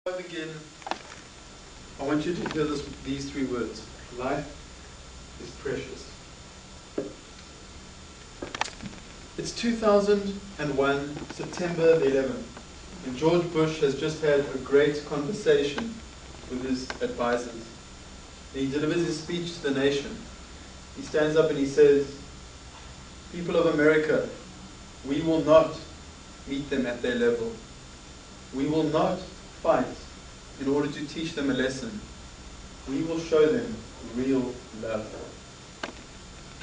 I begin, I want you to hear these three words. Life is precious. It's 2001, September the 11th, and George Bush has just had a great conversation with his advisors. And he delivers his speech to the nation. He stands up and he says, "People of America, we will not meet them at their level. We will not fight in order to teach them a lesson. We will show them real love."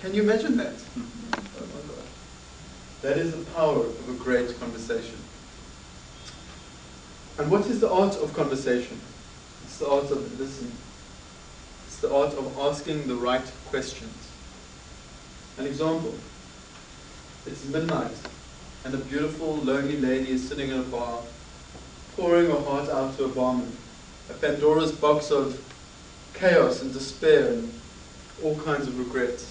Can you imagine that? Oh my God. That is the power of a great conversation. And what is the art of conversation? It's the art of listening. It's the art of asking the right questions. An example. It's midnight and a beautiful, lonely lady is sitting in a bar, pouring her heart out to a barman. A Pandora's box of chaos and despair and all kinds of regrets.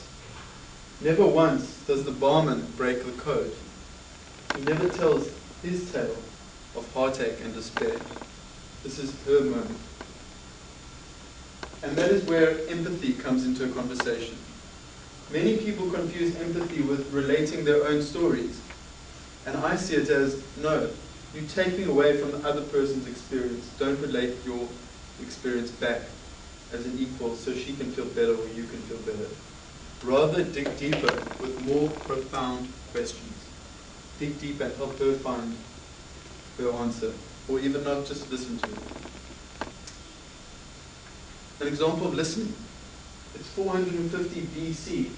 Never once does the barman break the code. He never tells his tale of heartache and despair. This is her moment. And that is where empathy comes into a conversation. Many people confuse empathy with relating their own stories. And I see it as, no, you're taking away from the other person's experience. Don't relate your experience back as an equal so she can feel better or you can feel better. Rather dig deeper with more profound questions. Dig deeper and help her find her answer, or even not just listen to it. An example of listening. It's 450 BC.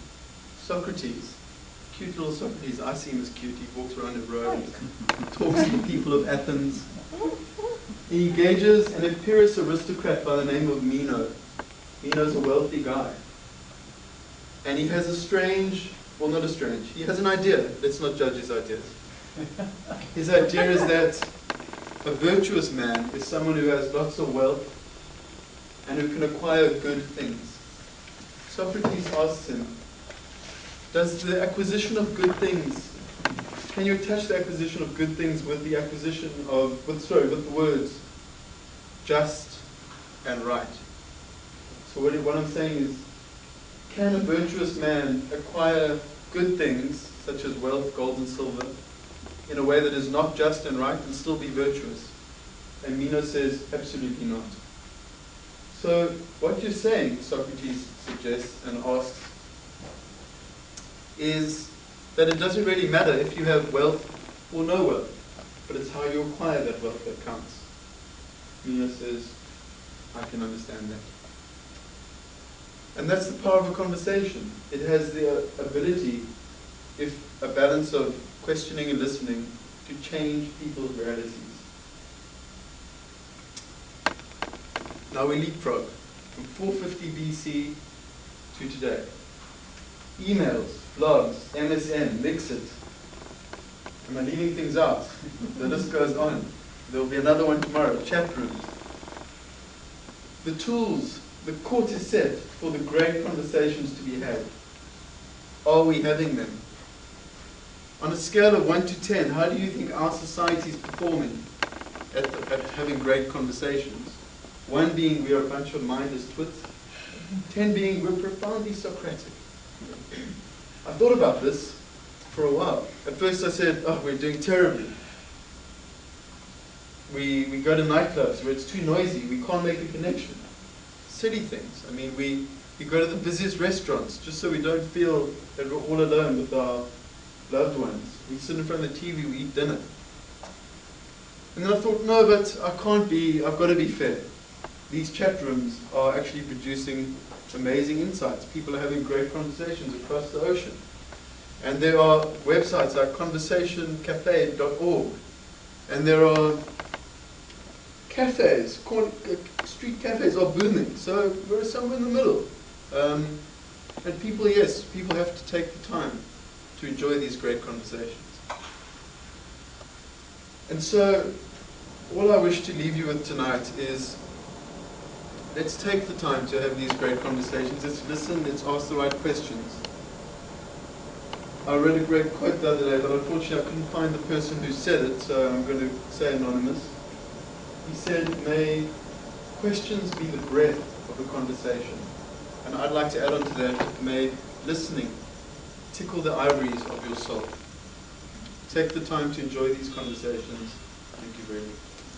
Socrates, cute little Socrates. I see him as cute. He walks around in robes, talks to the people of Athens. He engages an Epirus aristocrat by the name of Meno. Meno's a wealthy guy. And he has he has an idea. Let's not judge his ideas. His idea is that a virtuous man is someone who has lots of wealth and who can acquire good things. Socrates asks him, does the acquisition of good things, can you attach the acquisition of good things with the acquisition of, with the words just and right? So what I'm saying is, can a virtuous man acquire good things, such as wealth, gold and silver, in a way that is not just and right and still be virtuous? And Meno says, absolutely not. So what you're saying, Socrates suggests and asks, is that it doesn't really matter if you have wealth or no wealth, but it's how you acquire that wealth that counts. Meno says, I can understand that. And that's the power of a conversation. It has the ability, if a balance of questioning and listening, to change people's realities. Now we leapfrog from 450 BC to today. Emails, blogs, MSN, Mixit. Am I leaving things out? The list goes on. There will be another one tomorrow. Chat rooms. The tools, the court is set for the great conversations to be had. Are we having them? On a scale of 1 to 10, how do you think our society is performing at having great conversations? 1 being we are a bunch of mindless twits. 10 being we're profoundly Socratic. I thought about this for a while. At first I said, oh, we're doing terribly. We go to nightclubs where it's too noisy, we can't make a connection. Silly things. I mean, we go to the busiest restaurants just so we don't feel that we're all alone with our loved ones. We sit in front of the TV, we eat dinner. And then I thought, no, but I've got to be fair. These chat rooms are actually producing amazing insights. People are having great conversations across the ocean. And there are websites like conversationcafe.org. And there are cafes, street cafes are booming. So we're somewhere in the middle. And people have to take the time to enjoy these great conversations. And so all I wish to leave you with tonight is, let's take the time to have these great conversations. Let's listen, let's ask the right questions. I read a great quote the other day, but unfortunately I couldn't find the person who said it, so I'm going to say anonymous. He said, may questions be the breath of the conversation. And I'd like to add on to that, may listening tickle the ivories of your soul. Take the time to enjoy these conversations. Thank you very much.